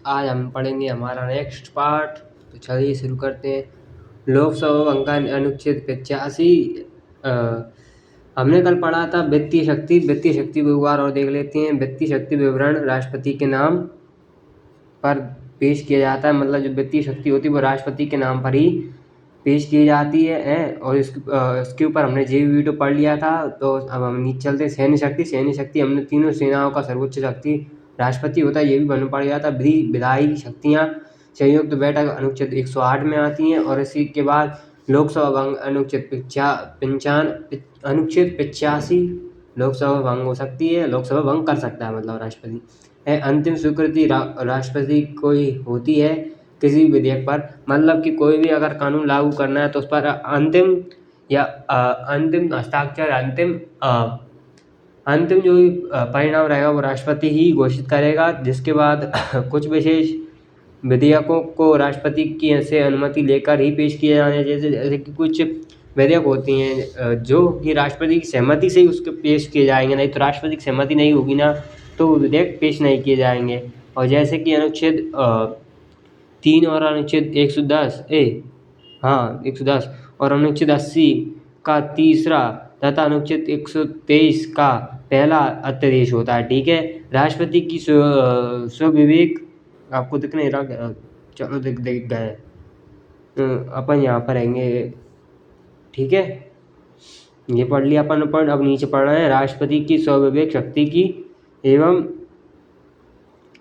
आज हम पढ़ेंगे हमारा नेक्स्ट पार्ट। तो चलिए शुरू करते हैं। लोकसभा अंका अनुच्छेद 85। हमने कल पढ़ा था वित्तीय शक्ति। वित्तीय शक्ति को एक बार और देख लेते हैं। वित्तीय शक्ति विवरण राष्ट्रपति के नाम पर पेश किया जाता है। मतलब जो वित्तीय शक्ति होती है वो राष्ट्रपति के नाम पर ही पेश की जाती है। और इसके ऊपर हमने JVV तो पढ़ लिया था। तो अब हम नीचे चलते हैं। सैन्य शक्ति। सैन्य शक्ति हमने तीनों सेनाओं का सर्वोच्च शक्ति राष्ट्रपति होता है, ये भी बन पड़ गया था। विधायी शक्तियाँ संयुक्त बैठक अनुच्छेद 108 में आती हैं। और इसी के बाद लोकसभा भंग अनुच्छेद 85 लोकसभा भंग हो सकती है। लोकसभा भंग कर सकता है मतलब राष्ट्रपति। अंतिम स्वीकृति राष्ट्रपति को ही होती है किसी विधेयक पर। मतलब कि कोई भी अगर कानून लागू करना है तो उस पर अंतिम हस्ताक्षर अंतिम जो भी परिणाम रहेगा वो राष्ट्रपति ही घोषित करेगा। जिसके बाद कुछ विशेष विधेयकों को राष्ट्रपति की से अनुमति लेकर ही पेश किए जाने, जैसे कि कुछ विधेयक होती हैं जो कि राष्ट्रपति की सहमति से ही उसके पेश किए जाएंगे। नहीं तो राष्ट्रपति की सहमति नहीं होगी ना तो विधेयक पेश नहीं किए जाएंगे। और जैसे कि अनुच्छेद 3 और अनुच्छेद 110 और अनुच्छेद 80 का तीसरा तथा अनुच्छेद 123 का पहला अध्यादेश होता है। ठीक है। राष्ट्रपति की स्वविवेक आपको दिख नहीं रहा, चलो दिख गए। अपन यहाँ पर आएंगे। ठीक है, ये पढ़ लिया अपन पढ़। अब नीचे पढ़ रहे हैं राष्ट्रपति की स्वविवेक शक्ति की एवं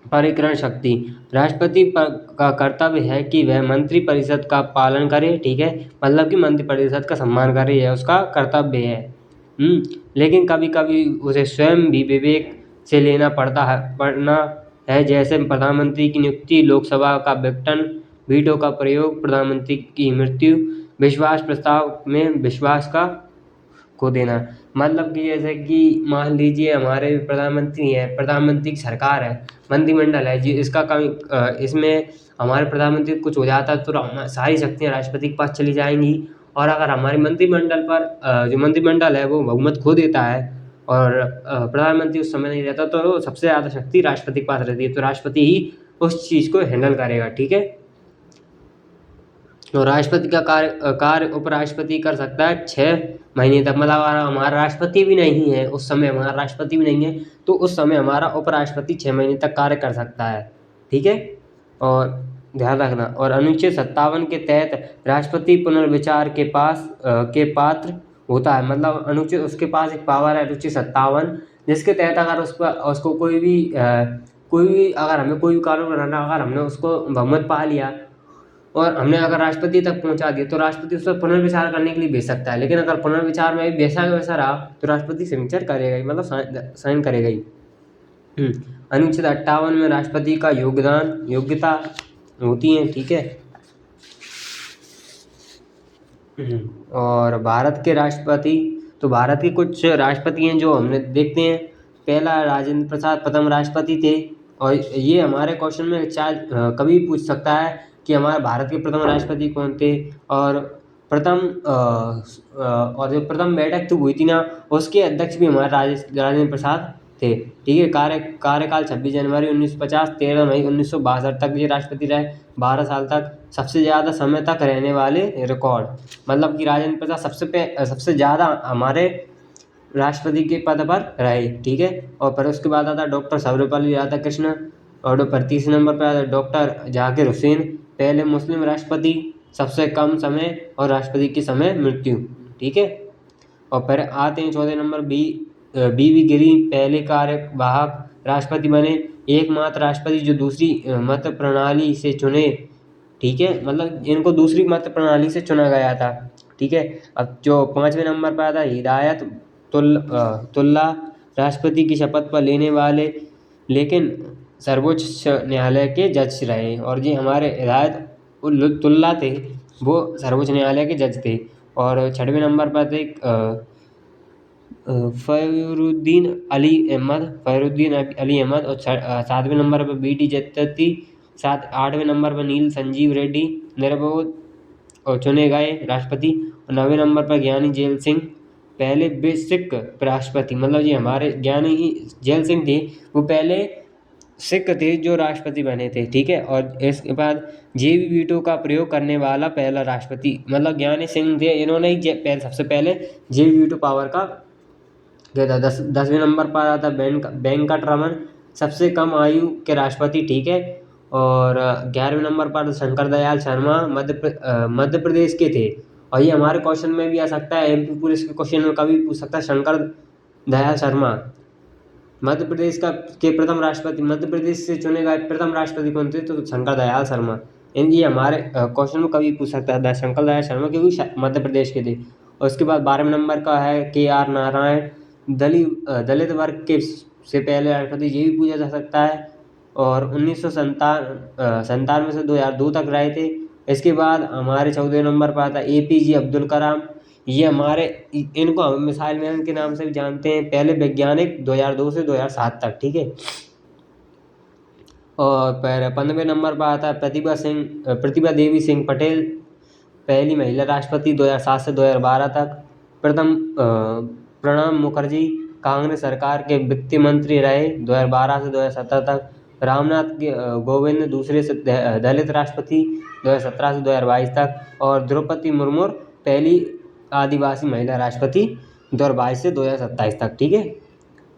परिकरण शक्ति। राष्ट्रपति का कर्तव्य है कि वह मंत्रिपरिषद का पालन करे। ठीक है, मतलब कि मंत्रिपरिषद का सम्मान करे, यह उसका कर्तव्य है। लेकिन कभी कभी उसे स्वयं भी विवेक से लेना पड़ना है। जैसे प्रधानमंत्री की नियुक्ति, लोकसभा का विघटन, वीटो का प्रयोग, प्रधानमंत्री की मृत्यु, विश्वास प्रस्ताव में विश्वास का को देना। मतलब कि जैसे कि मान लीजिए हमारे प्रधानमंत्री हैं, प्रधानमंत्री की सरकार है, मंत्रिमंडल है जी, इसमें हमारे प्रधानमंत्री कुछ हो जाता है तो सारी शक्तियाँ राष्ट्रपति के पास चली जाएंगी। और अगर हमारे मंत्रिमंडल पर जो मंत्रिमंडल है वो बहुमत खो देता है और प्रधानमंत्री उस समय नहीं रहता तो सबसे ज़्यादा शक्ति राष्ट्रपति के पास रहती है। तो राष्ट्रपति ही उस चीज़ को हैंडल करेगा। ठीक है। तो राष्ट्रपति का कार्य उपराष्ट्रपति कर सकता है 6 महीने तक। मतलब अगर हमारा राष्ट्रपति भी नहीं है उस समय, हमारा राष्ट्रपति भी नहीं है तो उस समय हमारा उपराष्ट्रपति 6 महीने तक कार्य कर सकता है। ठीक है, और ध्यान रखना। और अनुच्छेद 57 के तहत राष्ट्रपति पुनर्विचार के पात्र होता है। मतलब अनुच्छेद उसके पास एक पावर है अनुच्छेद 57, जिसके तहत अगर उसको कोई भी अगर हमें कोई भी कानून बनाना, अगर हमने उसको बहुमत पा लिया और हमने अगर राष्ट्रपति तक पहुंचा दिया तो राष्ट्रपति उस पर पुनर्विचार करने के लिए भेज सकता है। लेकिन अगर पुनर्विचार में भी वैसा रहा तो राष्ट्रपति सिग्नेचर करेगा ही, मतलब साइन करेगा ही। अनुच्छेद 58 में राष्ट्रपति का योग्यता होती है। ठीक है। और भारत के राष्ट्रपति, तो भारत के कुछ राष्ट्रपति हैं जो हमने देखते हैं। पहला राजेंद्र प्रसाद प्रथम राष्ट्रपति थे। और ये हमारे क्वेश्चन में कभी पूछ सकता है कि हमारे भारत के प्रथम राष्ट्रपति कौन थे। और जो प्रथम बैठक तो हुई थी ना, उसके अध्यक्ष भी हमारे राजेंद्र प्रसाद थे। ठीक है। कार्यकाल 26 जनवरी 1950 13 मई 1962 तक ये राष्ट्रपति रहे। 12 साल तक, सबसे ज़्यादा समय तक रहने वाले रिकॉर्ड। मतलब कि राजेंद्र प्रसाद सबसे ज़्यादा हमारे राष्ट्रपति के पद पर रहे। ठीक है। और फिर उसके बाद आता डॉक्टर सर्वपल्ली राधाकृष्णन। और पर तीसरे नंबर पर आता डॉक्टर जाकिर हुसैन, पहले मुस्लिम राष्ट्रपति, सबसे कम समय और राष्ट्रपति की समय मृत्यु। ठीक है। और फिर आते हैं चौथे नंबर BV गिरी, पहले कार्यवाहक राष्ट्रपति बने, एकमात्र राष्ट्रपति जो दूसरी मत प्रणाली से चुने। ठीक है, मतलब इनको दूसरी मत प्रणाली से चुना गया था। ठीक है। अब जो 5वें नंबर पर आता है हिदायत तुल्ला, राष्ट्रपति की शपथ पर लेने वाले लेकिन सर्वोच्च न्यायालय के जज रहे। और जी हमारे हिदायत तुल्ला थे, वो सर्वोच्च न्यायालय के जज थे। और 6वें नंबर पर थे फखरुद्दीन अली अहमद। और 7वें नंबर पर BD जत्ती। 8वें नंबर पर नील संजीव रेड्डी निर्विरोध और चुने गए राष्ट्रपति। और 9वें नंबर पर ज्ञानी जेल सिंह, पहले बेसिक राष्ट्रपति। मतलब ये हमारे ज्ञानी जेल सिंह थे, वो पहले सिख थे जो राष्ट्रपति बने थे, ठीक है। और इसके बाद जेबी वीटो का प्रयोग करने वाला पहला राष्ट्रपति मतलब ज्ञानी सिंह थे, इन्होंने ही सबसे पहले जेबी वीटो पावर का क्या था। 10वें नंबर पर आता वेंकट रमन, सबसे कम आयु के राष्ट्रपति, ठीक है। और 11वें नंबर पर शंकर दयाल शर्मा मध्य प्रदेश के थे। और ये हमारे क्वेश्चन में भी आ सकता है, एमपी पुलिस के क्वेश्चन में कभी पूछ सकता है। शंकर दयाल शर्मा मध्य प्रदेश के प्रथम राष्ट्रपति, मध्य प्रदेश से चुने गए प्रथम राष्ट्रपति कौन थे, तो शंकर दयाल शर्मा। ये हमारे क्वेश्चन में कभी पूछ सकता है शंकर दयाल शर्मा, क्योंकि मध्य प्रदेश के थे। और उसके बाद 12वें नंबर का है KR नारायण, दलित वर्ग के से पहले राष्ट्रपति, ये भी पूछा जा सकता है। और 1997 से 2002 तक रहे थे। इसके बाद हमारे 14वें नंबर पर आता है APJ अब्दुल कलाम। ये हमारे इनको हम मिसाइल मैन के नाम से भी जानते हैं, पहले वैज्ञानिक 2002 से 2007 तक, ठीक है। और 15वें नंबर पर आता है प्रतिभा देवी सिंह पटेल, पहली महिला राष्ट्रपति 2007 से 2012 तक। प्रणब मुखर्जी कांग्रेस सरकार के वित्त मंत्री रहे 2012 से 2017 तक। रामनाथ कोविंद दूसरे से दलित राष्ट्रपति 2017 से 2022 तक। और द्रौपदी मुर्मू पहली आदिवासी महिला राष्ट्रपति 2022 से 2027 तक, ठीक है,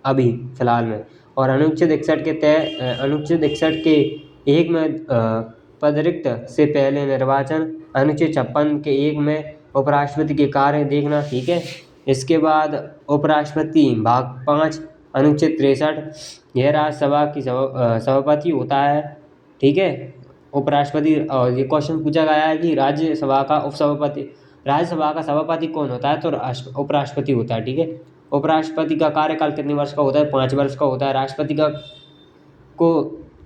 अभी फिलहाल में। और अनुच्छेद 61 के 1 में पदरिक्त से पहले निर्वाचन, अनुच्छेद 56 के 1 में उपराष्ट्रपति के कार्य देखना, ठीक है। इसके बाद उपराष्ट्रपति भाग 5 अनुच्छेद 63, यह राज्यसभा की सभापति होता है, ठीक है, उपराष्ट्रपति। और ये क्वेश्चन पूछा गया है कि राज्यसभा का सभापति कौन होता है, तो उपराष्ट्रपति होता है, ठीक है। उपराष्ट्रपति का कार्यकाल कितने वर्ष का होता है, 5 वर्ष का होता है।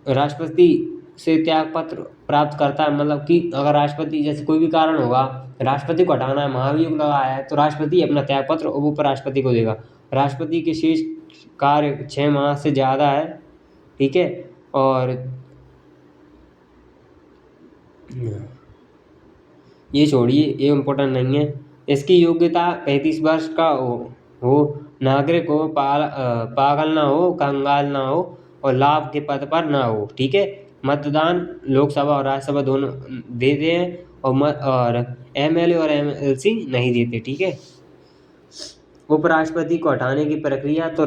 राष्ट्रपति से त्याग पत्र प्राप्त करता है, मतलब कि अगर राष्ट्रपति जैसे कोई भी कारण होगा, राष्ट्रपति को हटाना है, महाभियोग लगाया है, तो राष्ट्रपति अपना त्याग पत्र उपराष्ट्रपति को देगा। राष्ट्रपति के शेष कार्य 6 माह से ज़्यादा है, ठीक है। और ये छोड़िए, ये इम्पोर्टेंट नहीं है। इसकी योग्यता 35 वर्ष का हो, नागरिक हो, पागल ना हो, कंगाल ना हो और लाभ के पद पर ना हो, ठीक है। मतदान लोकसभा और राज्यसभा दोनों देते हैं और MLA और MLC नहीं देते, ठीक है। उपराष्ट्रपति को हटाने की प्रक्रिया, तो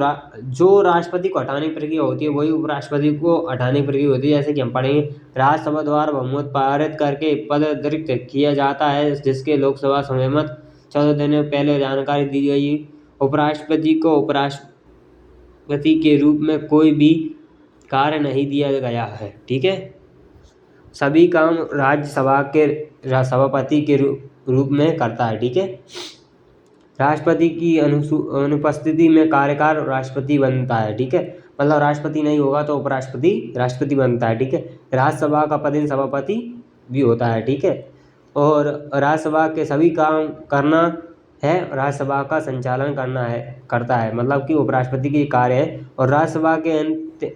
जो राष्ट्रपति को हटाने की प्रक्रिया होती है वही उपराष्ट्रपति को हटाने की प्रक्रिया होती है। जैसे कि हम पढ़ेंगे, राज्यसभा द्वारा बहुमत पारित करके पदच्युत किया जाता है, जिसके लोकसभा संवैमत 14 दिन पहले जानकारी दी गई। उपराष्ट्रपति को उपराष्ट्रपति के रूप में कोई भी कार्य नहीं दिया गया है, ठीक है। सभी काम राज्यसभा के सभापति के रूप में करता है, ठीक है। राष्ट्रपति की अनुपस्थिति में कार्यकार राष्ट्रपति बनता है, ठीक है। मतलब राष्ट्रपति नहीं होगा तो उपराष्ट्रपति राष्ट्रपति बनता है, ठीक है। राज्यसभा का पदेन सभापति भी होता है, ठीक है। और राज्यसभा के सभी काम करना है, राज्यसभा का संचालन करता है, मतलब कि उपराष्ट्रपति की कार्य है। और राज्यसभा के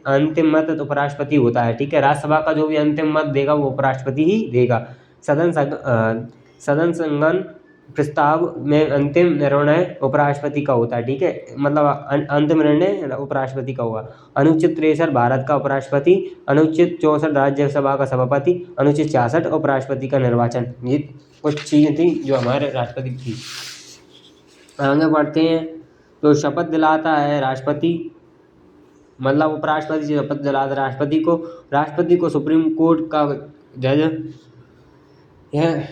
अंतिम मत उपराष्ट्रपति होता है, ठीक है। राज्यसभा का जो भी अंतिम मत देगा वो उपराष्ट्रपति ही देगा। सदन संगठन प्रस्ताव में अंतिम निर्णय उपराष्ट्रपति का होता है, ठीक है। मतलब अंतिम निर्णय उपराष्ट्रपति का होगा। अनुच्छेद 63 भारत का उपराष्ट्रपति, अनुच्छेद 64 राज्यसभा का सभापति, अनुच्छेद 66 उपराष्ट्रपति का निर्वाचन। ये कुछ चीज़ें थी जो हमारे राष्ट्रपति की। आगे बढ़ते हैं, तो शपथ दिलाता है राष्ट्रपति, मतलब उपराष्ट्रपति से शपथ दिलाता है राष्ट्रपति को सुप्रीम कोर्ट का जज, यह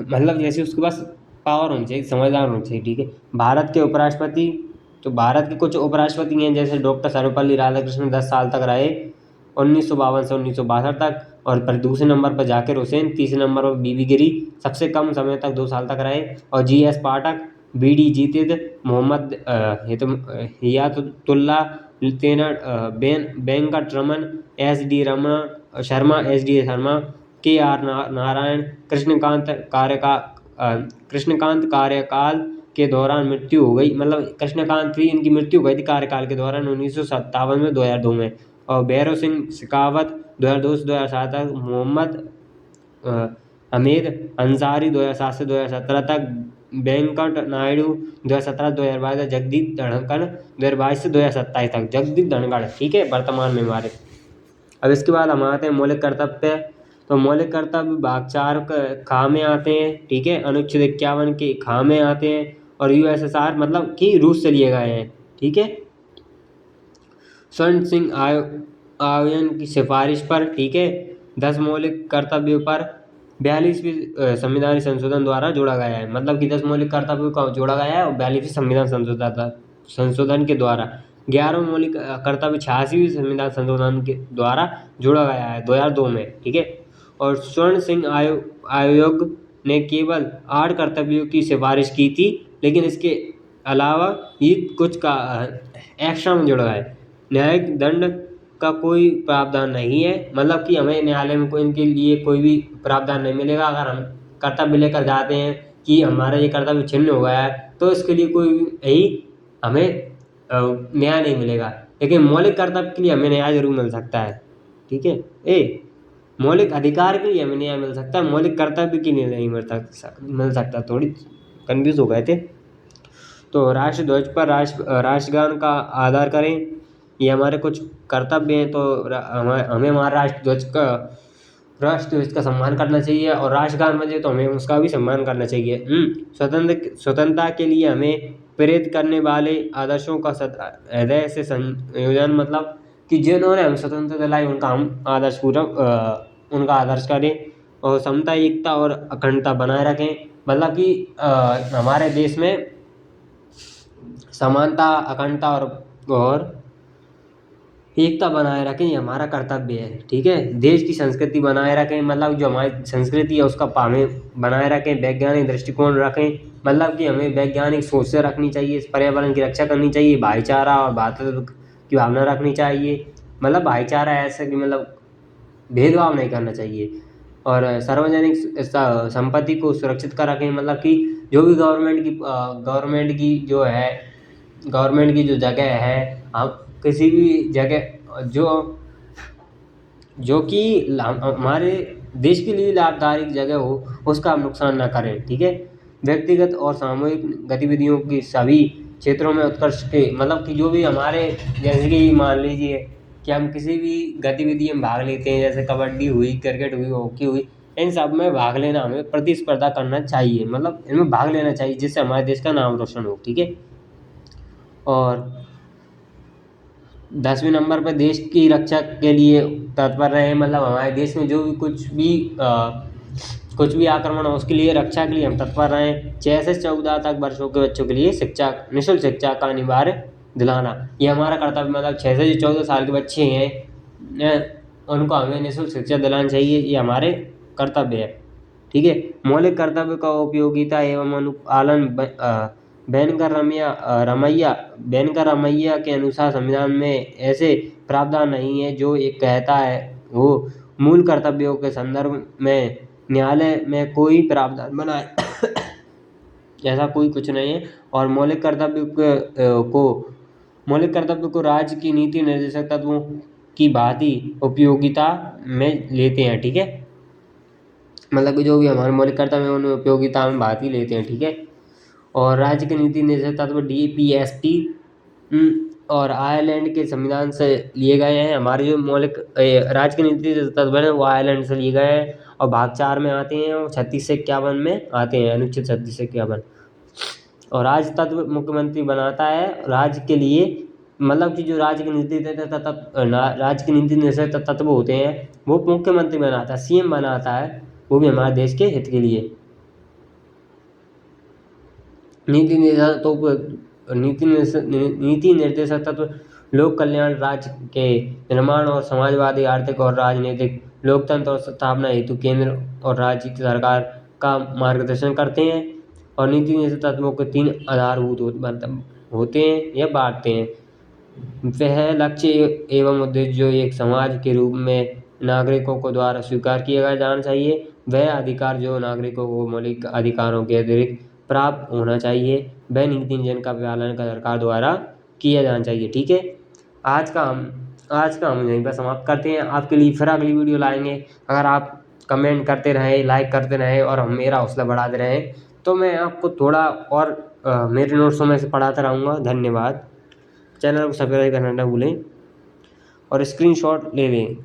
मतलब जैसे उसके पास पावर होनी चाहिए, समझदार होनी चाहिए, ठीक है। भारत के उपराष्ट्रपति, तो भारत के कुछ उपराष्ट्रपति हैं, जैसे डॉक्टर सर्वपल्ली राधाकृष्णन 10 साल तक रहे, 1952 से 1962 तक। और फिर दूसरे नंबर पर जाकिर हुसैन, तीसरे नंबर पर बीबी गिरी, सबसे कम समय तक 2 साल तक रहे। और GS पाठक, BD जीतिद, Mohammad Hidayatullah, lieutenant Venkat Raman, SD Sharma, KR Narayan. Krishan Kant कार्यकाल के दौरान मृत्यु हो गई, मतलब कृष्णकांत थी, इनकी मृत्यु हो गई थी कार्यकाल के दौरान 1957 में, 2002 में। और भैरव सिंह शेखावत 2002 से 2007 तक। मोहम्मद हमीद अंसारी 2007 से 2017 तक। वेंकट नायडू 2017 से 2022 तक। जगदीप धनखड़ 2022 से 2027 तक। जगदीप धनखड़, ठीक है, वर्तमान में हमारे। अब इसके बाद हम आते हैं मौलिक कर्तव्य। तो मौलिक कर्तव्य भाग 4 ख में आते हैं, ठीक है। अनुच्छेद 51 के ख में आते हैं और यूएसएसआर मतलब कि रूस से लिए गए हैं, ठीक है। स्वर्ण सिंह आयोजन की सिफारिश पर, ठीक है, 10 मौलिक कर्तव्यों पर 42वीं संविधान संशोधन द्वारा जोड़ा गया है। मतलब कि 10 मौलिक कर्तव्यों का जोड़ा गया है और 42वीं संविधान संशोधन के द्वारा 11 मौलिक कर्तव्य 86वीं संविधान संशोधन के द्वारा जोड़ा गया है 2002 में, ठीक है। और स्वर्ण सिंह आयोग ने केवल 8 कर्तव्यों की सिफारिश की थी, लेकिन इसके अलावा ये कुछ का एक्स्ट्रा में जोड़ा है। न्यायिक दंड का कोई प्रावधान नहीं है, मतलब कि हमें न्यायालय में कोई इनके लिए कोई भी प्रावधान नहीं मिलेगा। अगर हम कर्तव्य लेकर जाते हैं कि हमारा ये कर्तव्य छिन्न हो गया है, तो इसके लिए कोई ही हमें न्याय नहीं मिलेगा। लेकिन मौलिक कर्तव्य के लिए हमें न्याय जरूर मिल सकता है, ठीक है। मौलिक अधिकार के लिए हमें न्याय मिल सकता है, मौलिक कर्तव्य के लिए नहीं मिल सकता। थोड़ी कन्फ्यूज हो गए थे। तो राष्ट्रध्वज पर राष्ट्रगान का आदर करें, ये हमारे कुछ कर्तव्य हैं। तो हमें हमारा राष्ट्रध्वज का सम्मान करना चाहिए और राष्ट्रगान बजे तो हमें उसका भी सम्मान करना चाहिए। स्वतंत्रता के लिए हमें प्रेरित करने वाले आदर्शों का हृदय से संयोजन, मतलब कि जिन्होंने हमें स्वतंत्रता दिलाई उनका हम आदर्श उनका आदर्श करें और समता, एकता और अखंडता बनाए रखें। मतलब कि हमारे देश में समानता, अखंडता और एकता बनाए रखें, ये हमारा कर्तव्य है, ठीक है। देश की संस्कृति बनाए रखें, मतलब जो हमारी संस्कृति है उसका हमें बनाए रखें। वैज्ञानिक दृष्टिकोण रखें, मतलब कि हमें वैज्ञानिक सोच से रखनी चाहिए। पर्यावरण की रक्षा करनी चाहिए, भाईचारा और भ्रातृत्व की भावना रखनी चाहिए। मतलब भाईचारा ऐसे कि मतलब भेदभाव नहीं करना चाहिए। और सार्वजनिक संपत्ति को सुरक्षित कर रखें, मतलब कि जो भी गवर्नमेंट की जो जगह है, हम किसी भी जगह जो कि हमारे देश के लिए लाभदायक जगह हो, उसका हम नुकसान ना करें, ठीक है। व्यक्तिगत और सामूहिक गतिविधियों की सभी क्षेत्रों में उत्कर्ष के, मतलब कि जो भी हमारे, जैसे कि मान लीजिए कि हम किसी भी गतिविधि में भाग लेते हैं, जैसे कबड्डी हुई, क्रिकेट हुई, हॉकी हुई, इन सब में भाग लेना, हमें प्रतिस्पर्धा करना चाहिए, मतलब इनमें भाग लेना चाहिए जिससे हमारे देश का नाम रोशन हो, ठीक है। और 10वें नंबर पर देश की रक्षा के लिए तत्पर रहे, मतलब हमारे देश में जो भी कुछ भी आक्रमण हो उसके लिए रक्षा के लिए हम तत्पर रहें। 6 से 14 तक वर्षों के बच्चों के लिए निःशुल्क शिक्षा का अनिवार्य दिलाना, ये हमारा कर्तव्य। मतलब 6 से 14 साल के बच्चे हैं उनको हमें निःशुल्क शिक्षा दिलानी चाहिए, ये हमारे कर्तव्य है, ठीक है। मौलिक कर्तव्य का उपयोगिता एवं अनुपालन बैनकर रमैया के अनुसार संविधान में ऐसे प्रावधान नहीं है जो एक कहता है वो मूल कर्तव्यों के संदर्भ में न्यायालय में कोई प्रावधान बनाए ऐसा कोई कुछ नहीं है। और मौलिक कर्तव्य को राज्य की नीति निर्देशक तत्वों की भांति उपयोगिता में लेते हैं, ठीक है। मतलब कि जो भी हमारे मौलिक कर्तव्य हैं उन्हें उपयोगिता में भांति लेते हैं, ठीक है। और राज्य के नीति निर्देशक तत्व DPST और आयरलैंड के संविधान से लिए गए हैं। हमारे जो मौलिक राज्य के नीति निर्देशक तत्व हैं वो आयरलैंड से लिए गए हैं और भाग 4 में आते हैं और 36 से 51 में आते हैं, अनुच्छेद 36 से 51। और राज्य तत्व मुख्यमंत्री बनाता है राज्य के लिए, मतलब कि जो राज्य के नीति निर्देशक तत्व होते हैं वो मुख्यमंत्री बनाता है, CM बनाता है, वो भी हमारे देश के हित के लिए। नीति निर्देशक तत्व लोक कल्याण, राज्य के निर्माण और समाजवादी, आर्थिक और राजनीतिक लोकतंत्र और स्थापना हेतु केंद्र और राज्य की सरकार का मार्गदर्शन करते हैं। और नीति निर्देशक तत्वों के 3 आधारभूत होते हैं या बांटते हैं। वह लक्ष्य एवं उद्देश्य जो एक समाज के रूप में नागरिकों को द्वारा स्वीकार किया जाना चाहिए, वह अधिकार जो नागरिकों को मौलिक अधिकारों के अतिरिक्त प्राप्त होना चाहिए, वह नीति नियम का पालन सरकार द्वारा किया जाना चाहिए, ठीक है। आज का हम यहीं पर समाप्त करते हैं। आपके लिए फिर अगली वीडियो लाएंगे। अगर आप कमेंट करते रहें, लाइक करते रहें और हम मेरा हौसला बढ़ाते रहें तो मैं आपको थोड़ा और मेरे नोट्सों में से पढ़ाता रहूँगा। धन्यवाद। चैनल को सब्सक्राइब करना ना भूलें और स्क्रीनशॉट ले लें।